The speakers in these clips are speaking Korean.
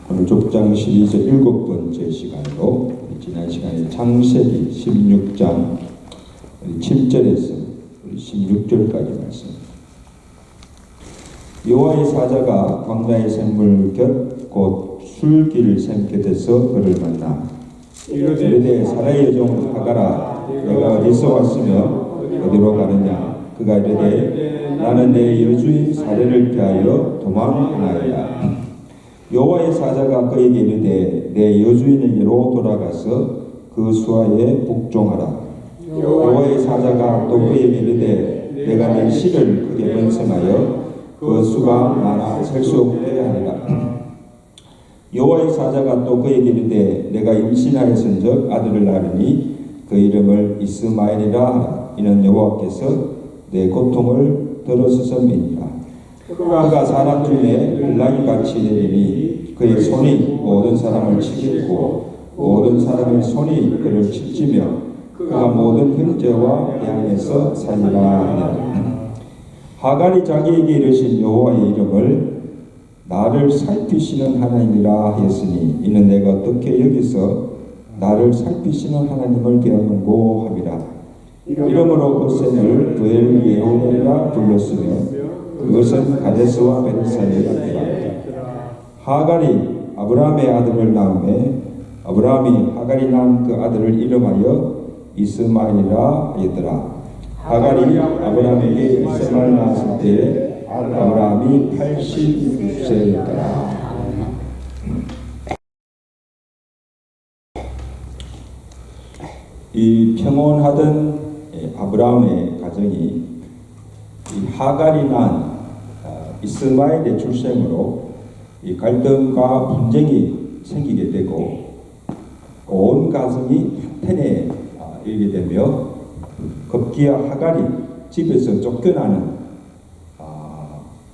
오늘 족장 시리즈 7번째 시간으로 지난 시간에 창세기 16장 7절에서 16절까지 말씀. 여호와의 사자가 광야의 샘물 곁 곧 술길을 샘 곁에서 그를 만나 이르되 사라의 여종 하가라, 내가 어디서 왔으며 어디로 가느냐? 그가 이르되 나는 내 여주인 사례를 피하여 도망하나이다. 여호와의 사자가 그에게 이르되 내 여주인에게로 돌아가서 그 수하에 복종하라. 여호와의 사자가 또 그에게 이르되 내가 내 실을 크게 번성하여 그 수가 많아 셀 수 없게 하리라. 여호와의 사자가 또 그에게 이르되 내가 임신하였은즉 아들을 낳으니 그 이름을 이스마엘이라 하라. 이는 여호와께서 내 고통을 들으셨음이니라. 그가 사람 중에 일랑이같이 되리니 그의 손이 모든 사람을 치겠고 모든 사람의 손이 그를 칠지며 그가 모든 형제와 양에서 살리라. 하갈이 자기에게 이르신 여호와의 이름을 나를 살피시는 하나님이라 하였으니 이는 내가 어떻게 여기서 나를 살피시는 하나님을 배웠는고 함이라. 이러므로 그 샘을 브엘 예호벨이라 불렀으며 그것은 가데스와 베르사이니라. 하갈이 아브라함의 아들을 낳음에 아브라함이 하갈이 낳은 그 아들을 이름하여 이스마엘이라 하였더라. 하갈이 아브라함에게 이스마엘 낳았을 때에 아브라함이 86세였더라. 이 평온하던 아브라함의 가정이 이 하갈이 낳은 이스마엘의 출생으로 이 갈등과 분쟁이 생기게 되고 온 가정이 패턴에 이르게 되며 급기야 하갈이 집에서 쫓겨나는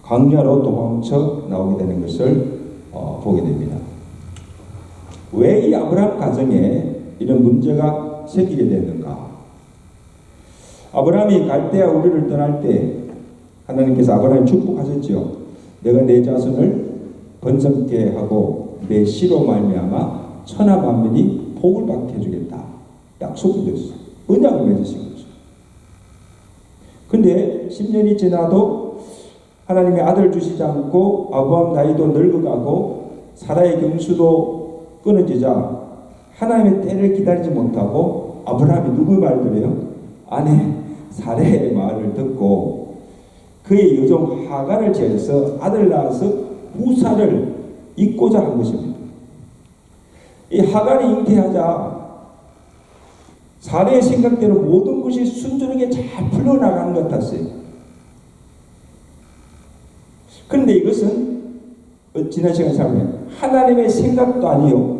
광야로 도망쳐 나오게 되는 것을 보게 됩니다. 왜 이 아브라함 가정에 이런 문제가 생기게 됐는가? 아브라함이 갈대아 우리를 떠날 때 하나님께서 아브라함을 축복하셨죠. 내가 내 자손을 번성케 하고 내 씨로 말미암아 천하 만민이 복을 받게 해주겠다. 약속이 됐어요. 언약을 맺으신 거죠. 근데 10년이 지나도 하나님의 아들 주시지 않고 아브라함 나이도 늙어가고 사라의 경수도 끊어지자 하나님의 때를 기다리지 못하고 아브라함이 누구 말 들어요? 아내 사라의 말을 듣고 그의 여종 하갈을 제어서 아들 낳아서 후사를 잇고자 한 것입니다. 이 하갈이 잉태하자 사라의 생각대로 모든 것이 순조롭게 잘 풀려나가는 것 같았어요. 그런데 이것은 지난 시간에 설명한 하나님의 생각도 아니요,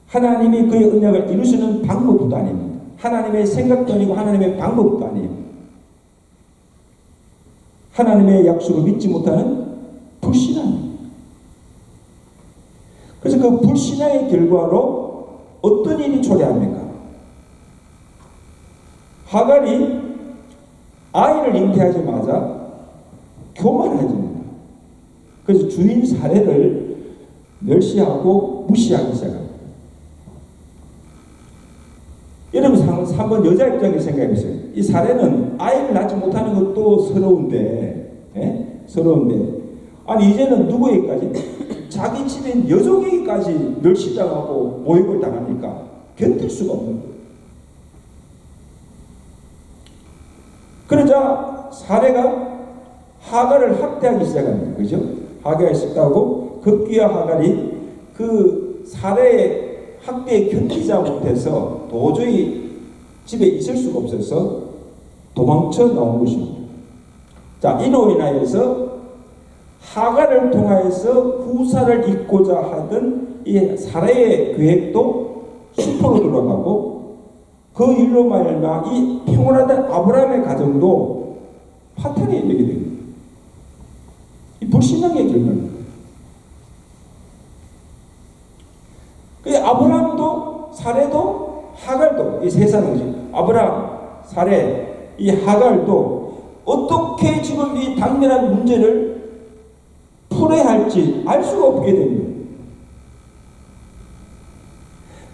하나님이 그의 언약을 이루시는 방법도 아닙니다. 하나님의 생각도 아니고 하나님의 방법도 아닙니다. 하나님의 약속을 믿지 못하는 불신앙입니다. 그래서 그 불신앙의 결과로 어떤 일이 초래합니까? 하갈이 아이를 잉태하자마자 교만해집니다. 그래서 주인 사례를 멸시하고 무시하기 시작합니다. 여러분 한번 여자 입장에서 생각해보세요. 이 사례는 아이를 낳지 못하는 것도 서러운데 아니 이제는 누구에게까지? 자기 집인 여종에게까지 멸시당하고 모욕을 당하니까 견딜 수가 없는 거예요. 그러자 사례가 하갈을 학대하기 시작합니다. 그죠? 하갈이 싶다고 급기야 하갈이 그 사례의 학대에 견디지 못해서 도저히 집에 있을 수가 없어서 도망쳐 나온 것입니다. 자, 이로 인하여서 하갈을 통하여서 후사를 잇고자 하던 이 사례의 계획도 수포로 돌아가고 그 일로 말미암아 이 평온하던 아브라함의 가정도 파탄에 이르게 됩니다. 이 불신앙의 결과입니다. 그 아브라함도 사례도 하갈도 이 세 사람이죠. 아브라함, 사례, 이 하갈도 어떻게 지금 이 당면한 문제를 풀어야 할지 알 수가 없게 됩니다.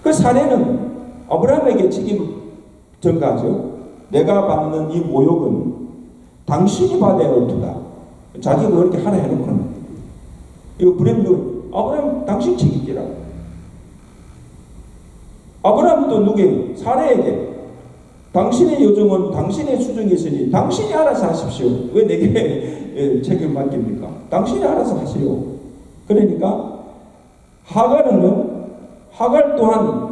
그 사례는 아브라함에게 책임 전가하죠. 내가 받는 이 모욕은 당신이 받아야 할 터다. 자기가 그렇게 하라 해놓고는 이거 불행도 아브라함 당신 책임지라고. 아브라함도 누구에게? 사례에게 당신의 요정은 당신의 수중에 있으니 당신이 알아서 하십시오. 왜 내게 책임을 맡깁니까? 당신이 알아서 하시오. 그러니까 하갈 또한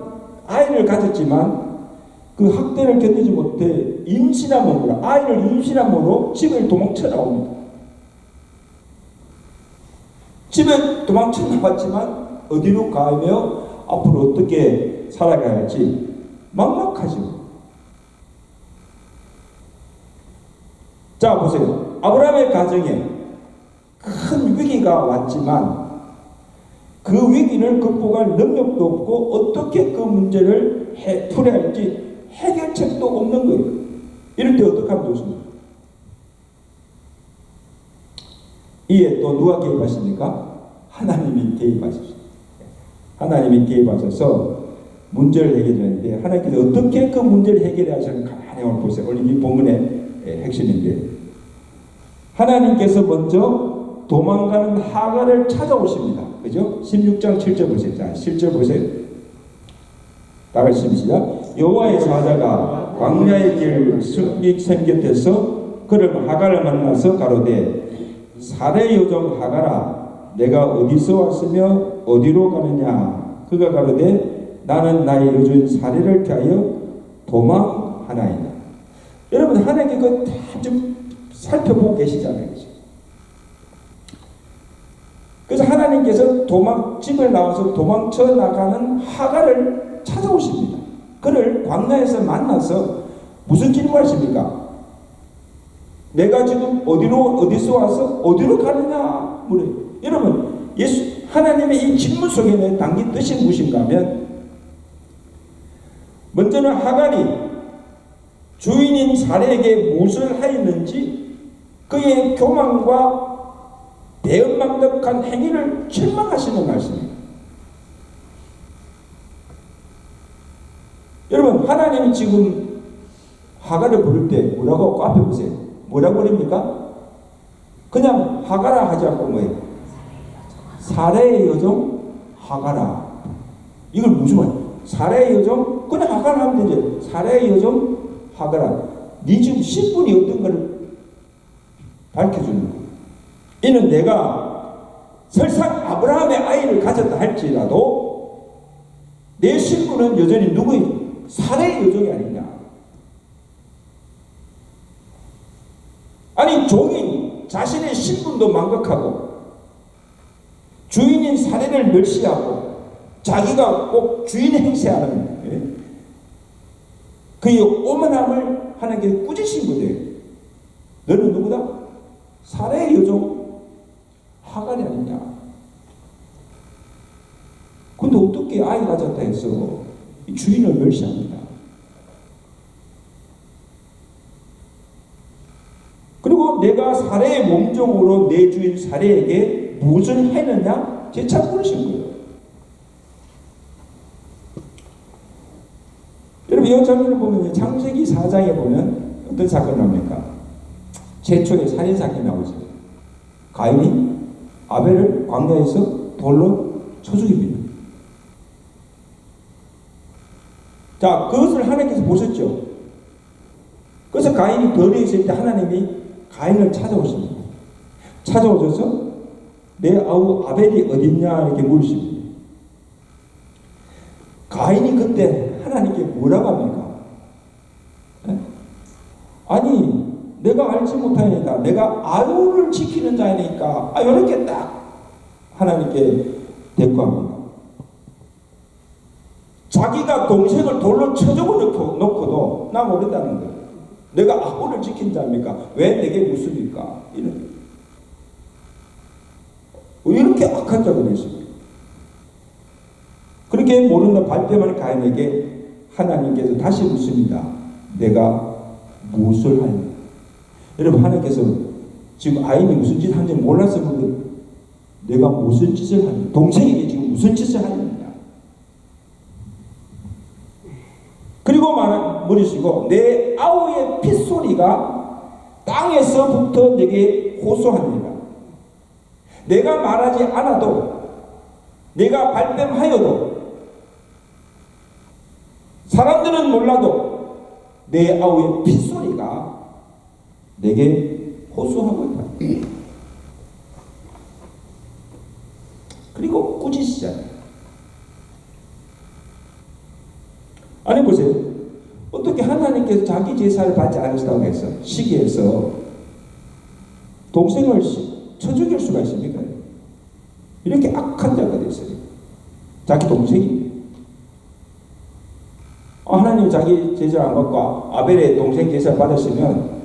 아이를 가졌지만 그 학대를 견디지 못해 임신함으로 아이를 임신함으로 집을 도망쳐 나옵니다. 집에 도망쳐 나왔지만 어디로 가며 앞으로 어떻게 살아가야 할지 막막하죠. 자 보세요. 아브라함의 가정에 큰 위기가 왔지만 그 위기를 극복할 능력도 없고 어떻게 그 문제를 풀어야 할지 해결책도 없는 거예요. 이럴 때 어떻게 하면 좋습니까? 이에 또 누가 개입하십니까? 하나님이 개입하십니다. 하나님이 개입하셔서 문제를 해결하는데 하나님께서 어떻게 그 문제를 해결해야 하시는가 가만히 한번 보세요. 오늘 이 본문의 핵심인데 하나님께서 먼저 도망가는 하갈을 찾아오십니다. 그죠? 16장 7절 보세요. 자, 7절 보세요. 다 같이 시작. 여호와의 사자가 광야의 길 숲빛 곁에서 그를 하갈을 만나서 가로되 사례 요정 하갈아 내가 어디서 왔으며 어디로 가느냐. 그가 가로되 나는 나의 여주인 사례를 피하여 도망하나이다. 여러분 하나님께 그거 다 좀 살펴보고 계시잖아요. 그래서 하나님께서 집을 나와서 도망쳐 나가는 하갈을 찾아오십니다. 그를 광야에서 만나서 무슨 질문하십니까? 내가 지금 어디서 와서 어디로 가느냐 물어요. 여러분 하나님의 이 질문 속에는 담긴 뜻이 무엇인가 하면 먼저는 하갈이 주인인 사례에게 무엇을 하였는지 그의 교만과 대언망덕한 행위를 실망하시는 말씀입니다. 여러분 하나님이 지금 하갈을 부를 때 뭐라고 앞에 보세요. 뭐라고 부릅니까? 그냥 하갈아 하지 않고 뭐예요? 사례의 여정 하갈아. 이걸 무슨 말이에요? 사례의 여정 그냥 하갈아 하면 되죠. 사례의 여정 하갈아. 네 지금 신분이 어떤 걸 밝혀주는 거예요. 이는 내가 설상 아브라함의 아이를 가졌다 할지라도 내 신분은 여전히 누구의 사례의 여정이 아니냐. 아니 종인 자신의 신분도 망각하고 주인인 사례를 멸시하고 자기가 꼭 주인 행세하는 그의 오만함을 하나님께 꾸짖으신 거예요. 너는 누구다? 사례의 여정 하갈이 아니냐. 근데 어떻게 아이 가졌다 해서 주인을 멸시합니다. 그리고 내가 사례의 몸종으로 내 주인 사례에게 무엇을 했느냐 재차 물으신 거예요. 여러분 이 장면을 보면 창세기 4장에 보면 어떤 사건이 나옵니까? 최초의 살인사건이 나오죠. 가인이 아벨을 광야에서 돌로 쳐 죽입니다. 자, 그것을 하나님께서 보셨죠. 그래서 가인이 벌에 있을 때 하나님이 가인을 찾아오십니다. 찾아오셔서 내 아우 아벨이 어딨냐 이렇게 물으십니다. 가인이 그때 하나님께 뭐라고 합니까? 아니 내가 알지 못하니까 내가 아우를 지키는 자니까 이렇게 딱 하나님께 대꾸합니다. 자기가 동생을 돌로 쳐 죽어놓고도 나 모른다는 거예요. 내가 아우를 지킨 자입니까? 왜 내게 묻습니까? 이렇게 악한 자가 됐습니다. 그렇게 모르는 발뺌하는 가인에게 하나님께서 다시 묻습니다. 내가 무엇을 하였느냐? 여러분 하나님께서 지금 아인이 무슨 짓을 하는지 몰라서 내가 무슨 짓을 하느냐? 동생에게 지금 무슨 짓을 하느냐? 그리고 물으시고 내 아우의 핏소리가 땅에서부터 내게 호소하니라. 내가 말하지 않아도 내가 발뺌하여도 사람들은 몰라도 내 아우의 핏소리가 내게 호소하고 있다. 그리고 꾸짖으시잖아요. 아니 보세요. 어떻게 하나님께서 자기 제사를 받지 않으시다고 해서 시기에서 동생을 쳐 죽일 수가 있습니까? 이렇게 악한 자가 됐어요. 자기 동생이. 하나님 자기 제사를 안 받고 아벨의 동생 제사를 받으시면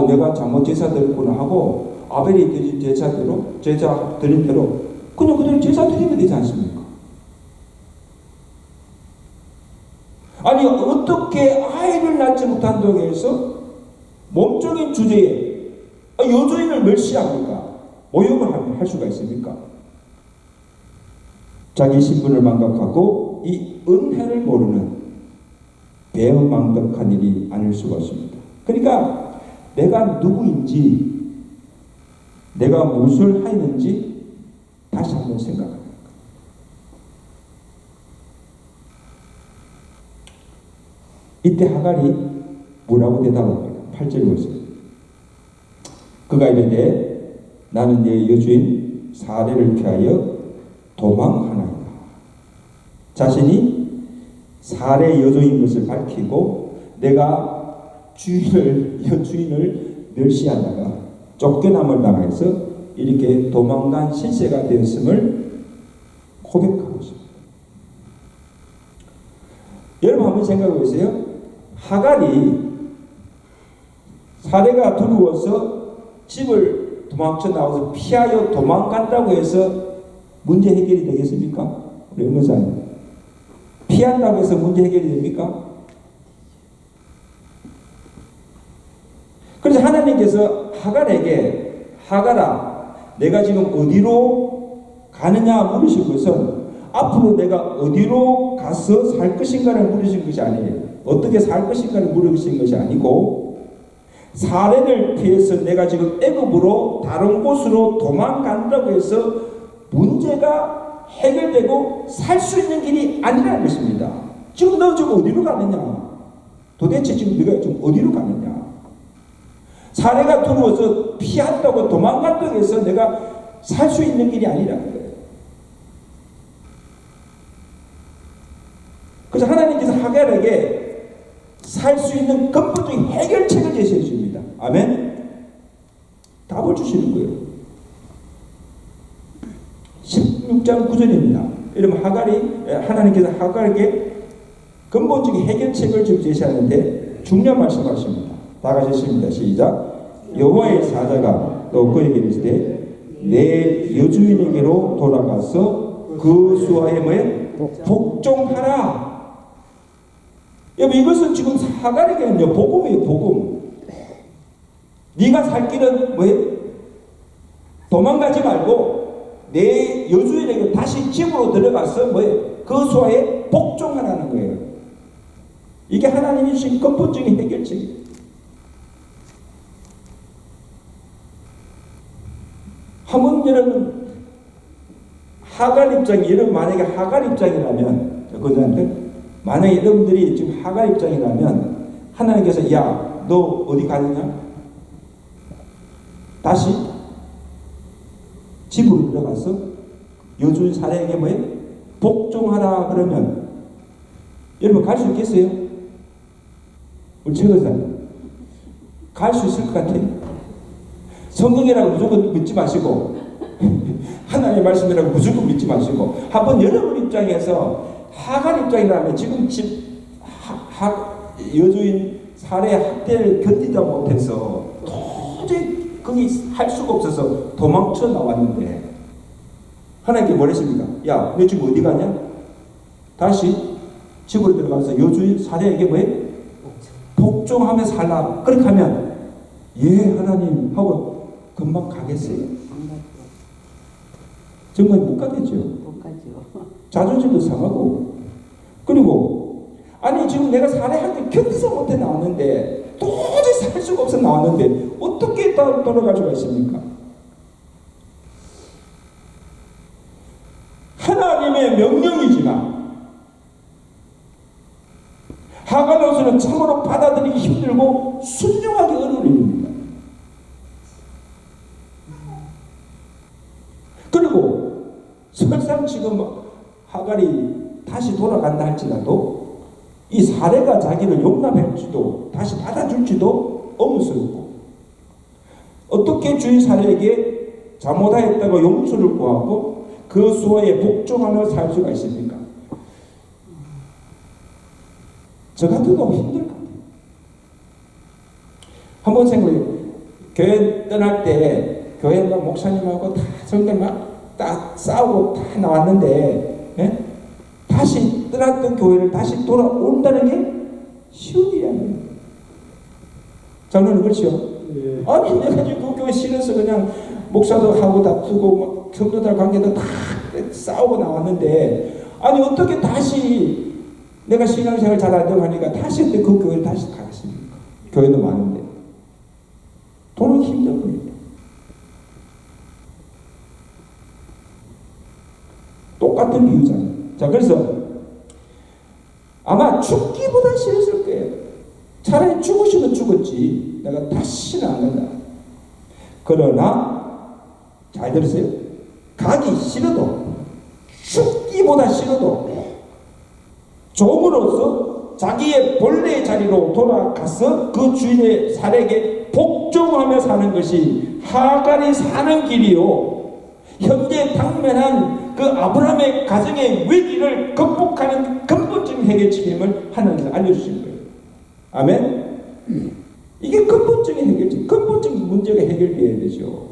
내가 잘못 제사 드렸구나 하고 아벨이 드린 제사대로 제사 드린 대로 그냥 그대로 제사 드리면 되지 않습니까? 아니 어떻게 아이를 낳지 못한다고 해서 몸적인 주제에 여주인을 멸시합니까? 모욕을 할 수가 있습니까? 자기 신분을 망각하고 이 은혜를 모르는 배은망덕한 일이 아닐 수가 없습니다. 그러니까 내가 누구인지 내가 무엇을 하였는지 다시 한번 생각합니다. 이때 하갈이 뭐라고 대답합니까? 8절 보세요. 그가 이르되 나는 내 여주인 사례를 피하여 도망하나이다. 자신이 사례 여주인 것을 밝히고 내가 여주인을 멸시하다가 쫓겨남을 당해서 이렇게 도망간 실세가 되었음을 고백하고 있습니다. 여러분 한번 생각해 보세요. 하갈이 사례가 두려워서 집을 도망쳐 나와서 피하여 도망간다고 해서 문제 해결이 되겠습니까? 우리 의무사님. 피한다고 해서 문제 해결이 됩니까? 그래서 하나님께서 하갈아 내가 지금 어디로 가느냐 물으신 것은 앞으로 내가 어디로 가서 살 것인가를 물으신 것이 아니에요. 어떻게 살 것인가를 물으신 것이 아니고 사례를 피해서 내가 지금 애굽으로 다른 곳으로 도망간다고 해서 문제가 해결되고 살 수 있는 길이 아니라는 것입니다. 지금 너 지금 어디로 가느냐? 도대체 지금 네가 좀 어디로 가느냐? 사례가 두려워서 피한다고 도망간다고 해서 내가 살 수 있는 길이 아니라는 거예요. 그래서 하나님께서 하갈에게 살 수 있는 근본적인 해결책을 제시해 줍니다. 아멘? 답을 주시는 거예요. 16장 9절입니다. 이러면 하나님께서 하갈에게 근본적인 해결책을 좀 제시하는데 중요한 말씀하십니다. 다 같이 읽습니다. 시작. 여호와의 사자가 또 그에게 이르시되 내 여주인에게로 돌아가서 그 수하에 뭐에 복종하라. 여러분 이것은 지금 하갈에게는요 복음이에요. 복음. 네가 살 길은 뭐예요? 도망가지 말고 내 여주인에게 다시 집으로 들어가서 뭐예요? 그 수하에 복종하라는 거예요. 이게 하나님이 주신 근본적인 해결책이에요. 한번 여러분 하갈 입장이 여러분 만약에 하갈 입장이라면 그들한테 만약에 여러분들이 지금 하갈 입장이라면 하나님께서 야 너 어디 가느냐? 다시 집으로 들어가서 여주인 사례에게 뭐예요? 복종하라 그러면 여러분 갈 수 있겠어요? 우리 최근사님 갈 수 있을 것 같아요? 성경이라고 무조건 믿지 마시고 하나님의 말씀이라고 무조건 믿지 마시고 한번 여러분 입장에서 하갈 입장이라면 지금 여주인 사례 학대를 견디다 못해서 도저히 거기 할 수가 없어서 도망쳐 나왔는데 하나님께 뭐랬습니까? 야, 너 지금 어디 가냐? 다시 집으로 들어가서 여주인 사례에게 뭐해? 복종하며 살라. 그렇게 하면 예 하나님 하고 금방 가겠어요? 정말 못 가겠죠. 못 가죠. 자존심도 상하고 그리고 아니 지금 내가 살해할 때 견디서 못해 나왔는데, 도저히 살 수가 없어 나왔는데 어떻게 돌아갈 수가 있습니까? 하나님의 명령이지만 하갈로서는 참으로 받아들이기 힘들고 순종하기 어려운 일입니다. 그리고 설상 지금 하갈이 다시 돌아간다 할지라도 이 사례가 자기를 용납할지도 다시 받아줄지도 의문스럽고, 어떻게 주인 사례에게 잘못하였다고 용서를 구하고 그 수호에 복종하며 살 수가 있습니까? 저 같아도 힘들 것 같아요. 한번 생각해, 교회 떠날 때 교회 목사님하고 다 성경 딱 싸우고 다 나왔는데, 예? 다시 떠났던 교회를 다시 돌아온다는 게 쉬운 일이 아니에요. 장로님 그렇죠? 예. 아니 내가 지금 그 교회 싫어서 그냥 목사도 하고 다투고 성도들 관계도 다 싸우고 나왔는데, 아니 어떻게 다시 내가 신앙생활 잘 안 되고 하니까 다시 그 교회를 다시 가겠습니까? 교회도 많은데 돈은 힘든 거예요. 똑같은 비유잖아요. 자, 그래서 아마 죽기보다 싫었을 거예요. 차라리 죽으시면 죽었지 내가 다시는 안 간다. 그러나 잘 들으세요. 가기 싫어도, 죽기보다 싫어도 종으로서 자기의 본래의 자리로 돌아가서 그 주인의 살에게 복종하며 사는 것이 하갈이 사는 길이요, 현재 당면한 그 아브라함의 가정의 위기를 극복하는 근본적인 해결책임을 하나님께서 알려주신 거예요. 아멘? 이게 근본적인 해결책, 근본적인 문제가 해결되어야 되죠.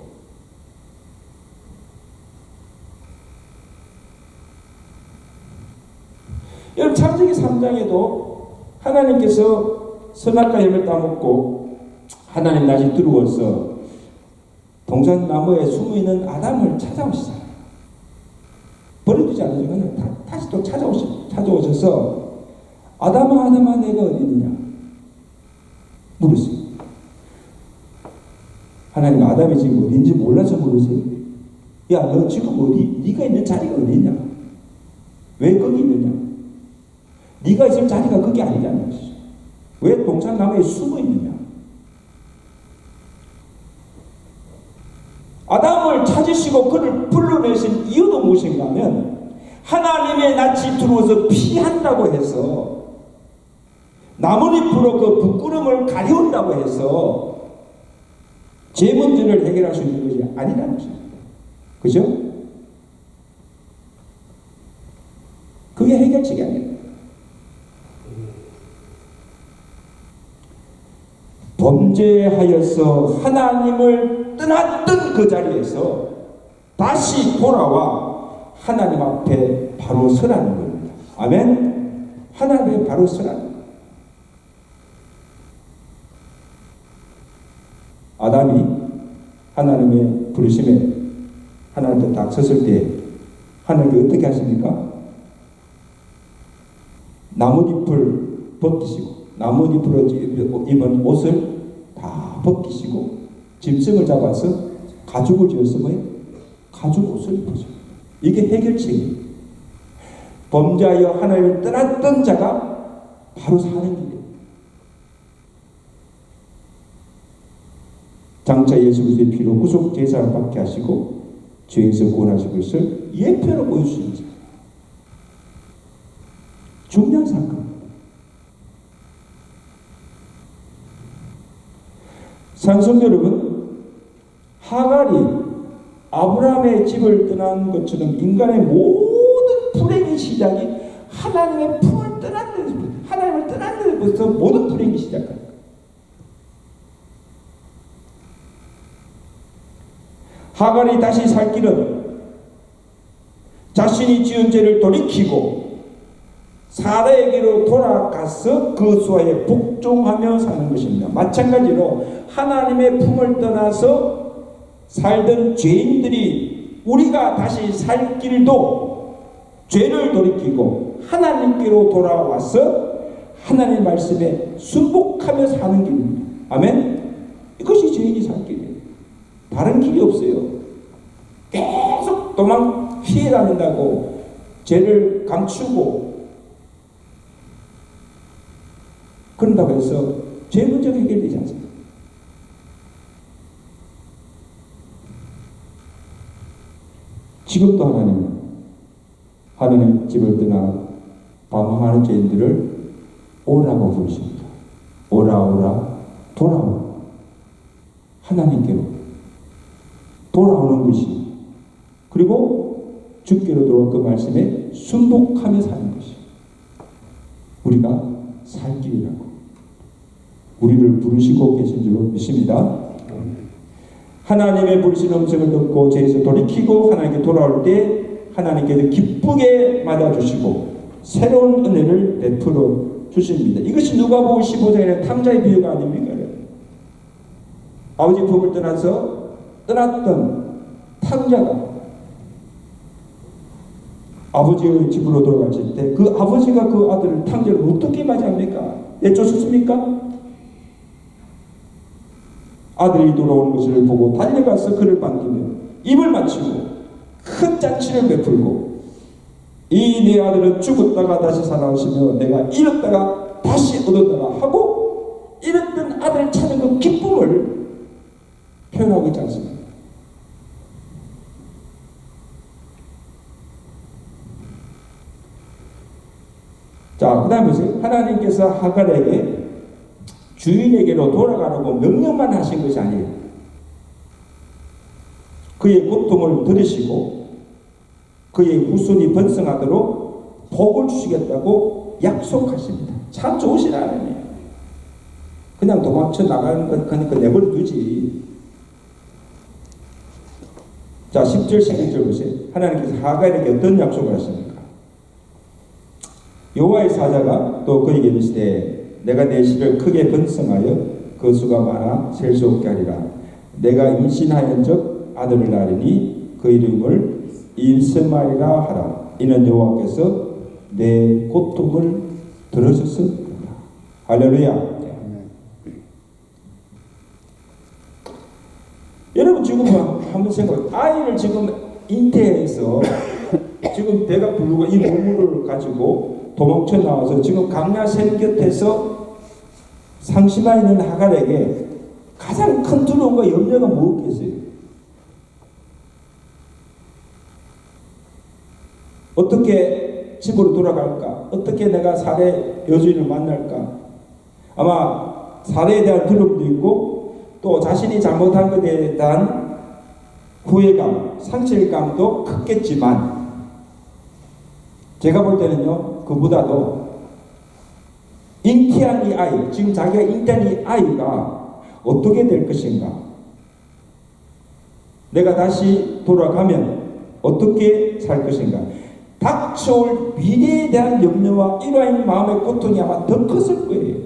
여러분 창세기 3장에도 하나님께서 선악과 열매를 따먹고 하나님 다시 들어와서 동산나무에 숨어있는 아담을 찾아오시잖아요. 버려두지 않으시면 다시 또 찾아오셔서 아담아 내가 어디 있느냐 물으세요. 하나님 아담이 지금 어디인지 몰라서 물으세요. 야 너 지금 어디, 네가 있는 자리가 어디 있냐, 왜 거기 있느냐, 네가 있을 자리가 거기 아니잖아요. 왜 동산나무에 숨어 있느냐. 아담을 찾으시고 그를 불러내신 이유도 무엇인가 하면 하나님의 낯이 들어와서 피한다고 해서 나뭇잎으로 그 부끄러움을 가려운다고 해서 제 문제를 해결할 수 있는 것이 아니라는 것입니다. 그죠? 그게 해결책이 아니에요. 범죄하여서 하나님을 떠났던 그 자리에서 다시 돌아와 하나님 앞에 바로 서라는 겁니다. 아멘? 하나님 앞에 바로 서라는 겁니다. 아담이 하나님의 부르심에 하나님 앞에 딱 섰을 때 하나님께 어떻게 하십니까? 나뭇잎을 벗기시고 나뭇잎으로 입은 옷을 다 벗기시고 짐승을 잡아서 가죽을 지어서 뭐예요? 가죽 옷을 입으죠. 이게 해결책이에요. 범죄하여 하나님을 떠났던 자가 바로 사는 길이에요. 장차 예수 그리스도의 피로 구속 제사를 받게 하시고 죄에서 구원하실 것을 예표로 보여주시는 거예요. 중요한 사건. 산성 여러분, 하갈이 아브라함의 집을 떠난 것처럼 인간의 모든 불행의 시작이 하나님의 품을 떠난 데서부터, 하나님을 떠난 데서부터 모든 불행이 시작합니다. 하갈이 다시 살 길은 자신이 지은 죄를 돌이키고 사라에게로 돌아가서 그 수하에 복종하며 사는 것입니다. 마찬가지로 하나님의 품을 떠나서 살던 죄인들이 우리가 다시 살 길도 죄를 돌이키고 하나님께로 돌아와서 하나님의 말씀에 순복하며 사는 길입니다. 아멘? 이것이 죄인이 살 길이에요. 다른 길이 없어요. 계속 도망 피해 다닌다고 죄를 감추고 그런다고 해서 죄 문제가 해결되지 않습니다. 지금도 하나님 집을 떠나 방황하는 죄인들을 오라고 부르십니다. 오라 오라 돌아오라. 하나님께로 돌아오는 것이, 그리고 주께로 돌아온 그 말씀에 순복하며 사는 것이 우리가 살 길이라고 우리를 부르시고 계신 줄로 믿습니다. 하나님의 부르신 음성을 듣고 죄에서 돌이키고 하나님께 돌아올 때 하나님께서 기쁘게 맞아주시고 새로운 은혜를 베풀어 주십니다. 이것이 누가복음 15장의 탕자의 비유가 아닙니까? 아버지 품을 떠났던 탕자가 아버지의 집으로 돌아갔을 때 그 아버지가 그 아들을 탕자를 어떻게 맞이합니까? 내쫓았습니까? 아들이 돌아오는 것을 보고 달려가서 그를 반기며 입을 맞추고 큰 잔치를 베풀고 이 내 아들은 죽었다가 다시 살아오시며 내가 잃었다가 다시 얻었다가 하고 잃었던 아들을 찾는 그 기쁨을 표현하고 있지 않습니까? 자, 그 다음에 보세요. 하나님께서 하갈에게 주인에게로 돌아가라고 명령만 하신 것이 아니에요. 그의 고통을 들으시고 그의 후손이 번성하도록 복을 주시겠다고 약속하십니다. 참 좋으신 하나님이에요. 그냥 도망쳐 나가는 건 그러니까 내버려 두지. 자, 10절 11절 보세요. 하나님께서 하갈에게 어떤 약속을 하십니까? 여호와의 사자가 또 그에게 이르시되 내가 내 씨를 크게 번성하여 그 수가 많아 셀 수 없게 하리라. 내가 임신하연적 아들을 낳으리니 그 이름을 이스마엘이라 하라. 이는 여호와께서 내 고통을 들으셨습니다. 할렐루야. 여러분 지금 한번 생각해. 아이를 지금 잉태해서 지금 배가 부르고 이 몸을 가지고 도망쳐 나와서 지금 강야샘 곁에서 상심하 있는 하갈에게 가장 큰 두려움과 염려가 무엇겠어요? 어떻게 집으로 돌아갈까? 어떻게 내가 사례 여주인을 만날까? 아마 사례에 대한 두려움도 있고 또 자신이 잘못한 것에 대한 후회감, 상실감도 크겠지만 제가 볼 때는요, 그보다도 잉태한 이 아이, 지금 자기가 잉태한 이 아이가 어떻게 될 것인가? 내가 다시 돌아가면 어떻게 살 것인가? 닥쳐올 미래에 대한 염려와 이러한 마음의 고통이 아마 더 컸을 거예요.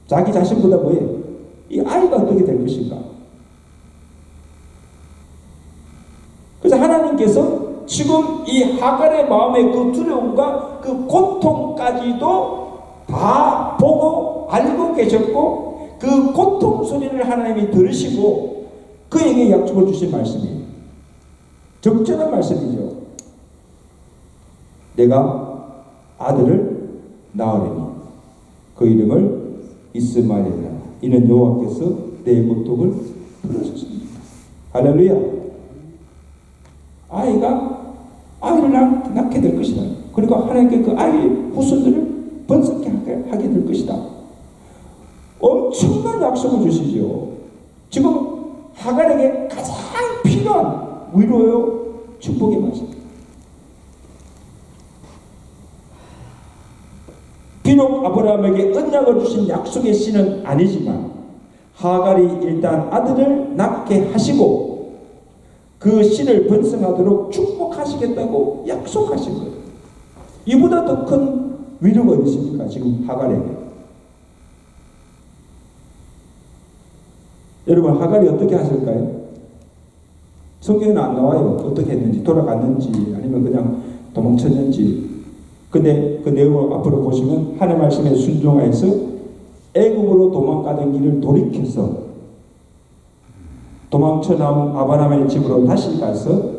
자기 자신보다 뭐예요? 이 아이가 어떻게 될 것인가? 그래서 하나님께서 지금 이 하갈의 마음의 그 두려움과 그 고통까지도 다 보고 알고 계셨고 그 고통 소리를 하나님이 들으시고 그에게 약속을 주신 말씀이에요. 적절한 말씀이죠. 내가 아들을 낳으리니 그 이름을 이스마엘이라. 이는 여호와께서 내 고통을 들으셨습니다. 할렐루야. 아이를 낳게 될 것이다. 그리고 하나님께 그 아이의 후손들을 번성케 하게 될 것이다. 엄청난 약속을 주시죠. 지금 하갈에게 가장 필요한 위로요, 축복의 말씀. 비록 아브라함에게 언약을 주신 약속의 씨는 아니지만 하갈이 일단 아들을 낳게 하시고 그 씨를 번성하도록 축복하시겠다고 약속하신 거예요. 이보다 더 큰 위로가 어디 있습니까? 지금 하갈에게. 여러분 하갈이 어떻게 하실까요? 성경에는 안 나와요. 어떻게 했는지, 돌아갔는지 아니면 그냥 도망쳤는지. 근데 그 내용을 앞으로 보시면 하나님 말씀에 순종하여서 애굽으로 도망가던 길을 돌이켜서 도망쳐 나온 아브라함의 집으로 다시 가서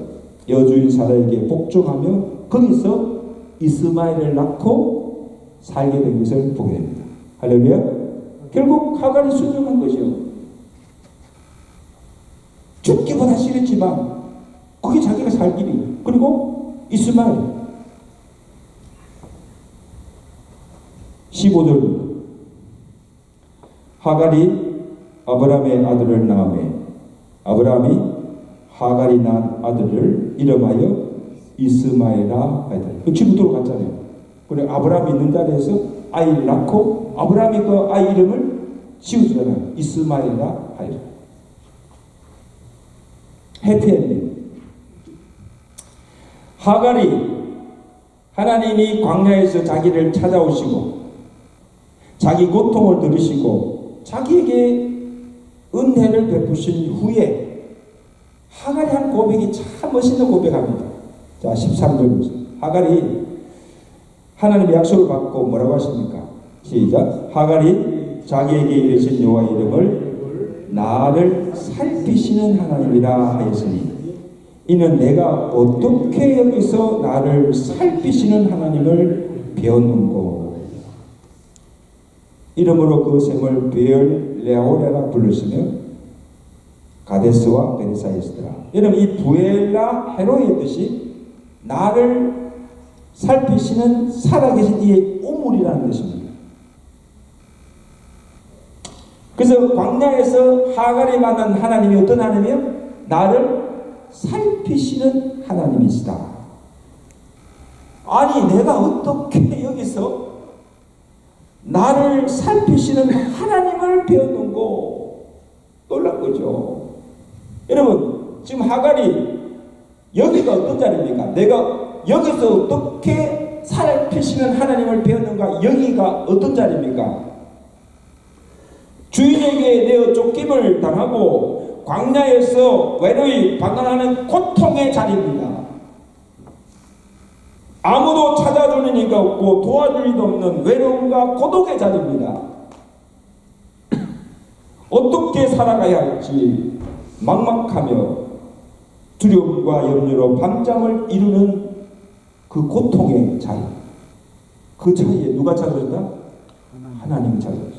여주인 사라에게 복종하며 거기서 이스마엘을 낳고 살게 된 것을 보게 됩니다. 할렐루야. 결국 하갈이 순종한 것이요. 죽기보다 싫었지만 그게 자기가 살 길이에요. 그리고 이스마엘 15절 하갈이 아브라함의 아들을 낳으며 아브라함이 하갈이 낳은 아들을 이름하여 이스마엘아 하였다. 지금으로 갔잖아요. 그래 아브라함이 있는 자리에서 아이를 낳고 아브라함이 그 아이 이름을 지어주잖아요. 이스마엘아 하였다. 해피엔딩. 하갈이 하나님이 광야에서 자기를 찾아오시고 자기 고통을 들으시고 자기에게 은혜를 베푸신 후에 하갈이 한 고백이 참 멋있는 고백합니다. 자 13절 보세요. 하갈이 하나님의 약속을 받고 뭐라고 하십니까? 시작. 하갈이 자기에게 이르신 여호와의 이름을 나를 살피시는 하나님이라 하였으니 이는 내가 어떻게 여기서 나를 살피시는 하나님을 배웠는고. 이름으로 그 샘을 부엘레오레라 불렀으며 가데스와 베네사이스더라. 여러분 이 부엘라 헤로의 뜻이 나를 살피시는 살아계신 이의 우물이라는 뜻입니다. 그래서 광야에서 하갈이 만난 하나님이 어떤 하나님이요? 나를 살피시는 하나님이시다. 아니 내가 어떻게 여기서 나를 살피시는 하나님을 배웠는고. 놀란 거죠. 여러분 지금 하갈이 여기가 어떤 자리입니까? 내가 여기서 어떻게 살피시는 하나님을 배웠는가? 여기가 어떤 자리입니까? 주인에게 내어 쫓김을 당하고 광야에서 외로이 방황하는 고통의 자리입니다. 아무도 찾아주는 이가 없고 도와줄 이도 없는 외로움과 고독의 자리입니다. 어떻게 살아가야 할지 막막하며 두려움과 염려로 밤잠을 이루는 그 고통의 자리. 그 자리에 누가 찾아준다? 하나님이 찾아준다.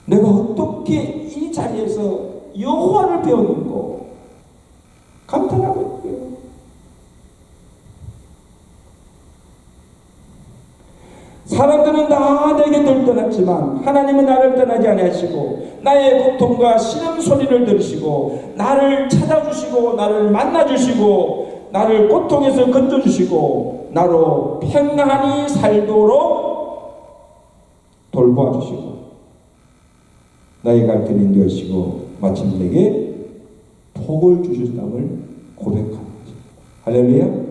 내가 어떻게 이 자리에서 여호와를 배웠는고 감탄하고 있어요. 사람들은 다 내게 떠났지만 하나님은 나를 떠나지 아니하시고 나의 고통과 신음 소리를 들으시고 나를 찾아주시고 나를 만나주시고 나를 고통에서 건져주시고 나로 평안히 살도록 돌보아주시고 나의 갈 길을 인도하시고 마침 내게 복을 주셨음을 고백하는 거죠. 할렐루야.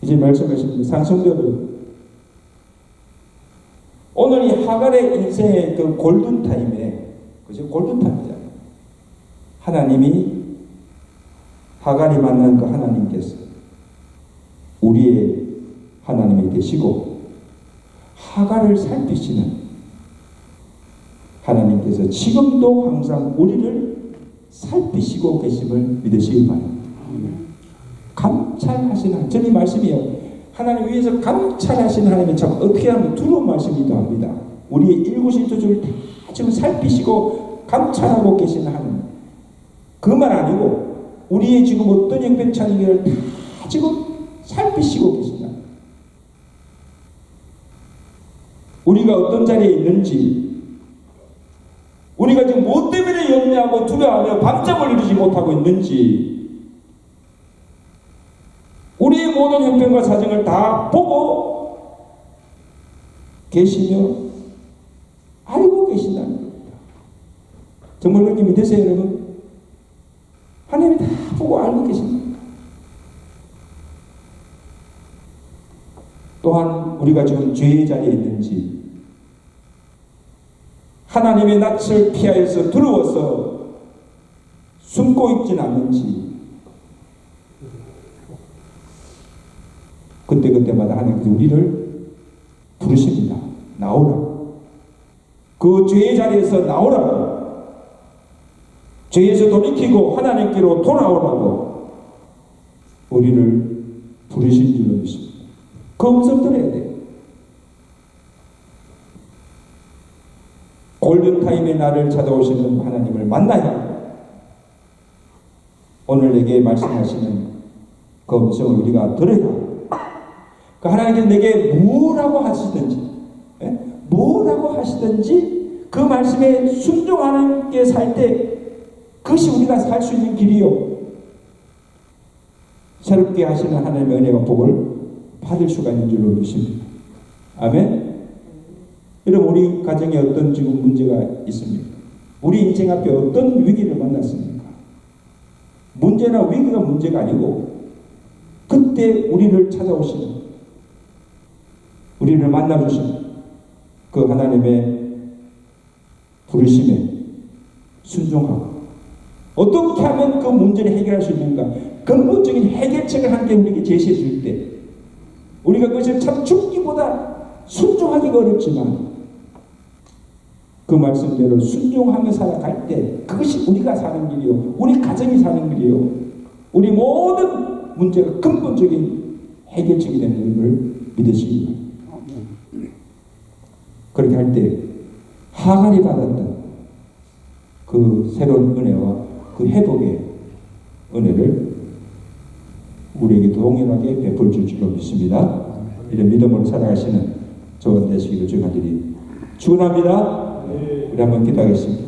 이제 말씀하십니다. 상성들은 오늘 이 하갈의 인생의 그 골든타임에, 그죠? 골든타임이잖아요. 하나님이 하갈이 만난 그 하나님께서 우리의 하나님이 되시고 하갈을 살피시는 하나님께서 지금도 항상 우리를 살피시고 계심을 믿으시기 바랍니다. 감찰하시는 저는 이 말씀이요. 하나님 위에서 감찰하시는 하나님이 참 어떻게 하면 두려운 말씀이기도 합니다. 우리의 일구실조를 다 지금 살피시고 감찰하고 계시는 하나님. 그만 아니고 우리의 지금 어떤 형편차이를 다 지금 살피시고 계신다. 우리가 어떤 자리에 있는지, 우리가 지금 무엇 때문에 염려하고 두려워하며 밤잠을 이루지 못하고 있는지, 우리의 모든 형편과 사정을 다 보고 계시며 알고 계신다는 겁니다. 정말 그렇게 믿으세요, 여러분? 하나님이 다 보고 알고 계십니다. 또한 우리가 지금 죄의 자리에 있는지, 하나님의 낯을 피하여서 두려워서 숨고 있지는 않는지, 그때마다 하나님께서 우리를 부르십니다. 나오라고. 그 죄의 자리에서 나오라고. 죄에서 돌이키고 하나님께로 돌아오라고 우리를 부르신 줄로 믿습니다. 그 음성 들어야 돼요. 골든타임에 나를 찾아오시는 하나님을 만나야 합니다. 오늘 내게 말씀하시는 그 음성을 우리가 들어야 합니다. 그 하나님께서 내게 뭐라고 하시든지, 뭐라고 하시든지 그 말씀에 순종하는 게 살 때 그것이 우리가 살 수 있는 길이요. 새롭게 하시는 하나님의 은혜와 복을 받을 수가 있는 줄로 믿습니다. 아멘. 여러분, 우리 가정에 어떤 지금 문제가 있습니까? 우리 인생 앞에 어떤 위기를 만났습니까? 문제나 위기가 문제가 아니고 그때 우리를 찾아오시는, 우리를 만나주시는 그 하나님의 부르심에 순종하고 어떻게 하면 그 문제를 해결할 수 있는가, 근본적인 해결책을 함께 우리에게 제시해 줄 때 우리가 그것을 참 죽기보다 순종하기가 어렵지만 그 말씀대로 순종하며 살아갈 때 그것이 우리가 사는 길이요, 우리 가정이 사는 길이요, 우리 모든 문제가 근본적인 해결책이 되는 것을 믿으시기 바랍니다. 그렇게 할 때 하갈이 받았던 그 새로운 은혜와 그 회복의 은혜를 우리에게 동일하게 베풀 줄로 믿습니다. 이런 믿음으로 살아가시는 저와 되시기를 주간절히 축원합니다. 우리 한번 기도하겠습니다.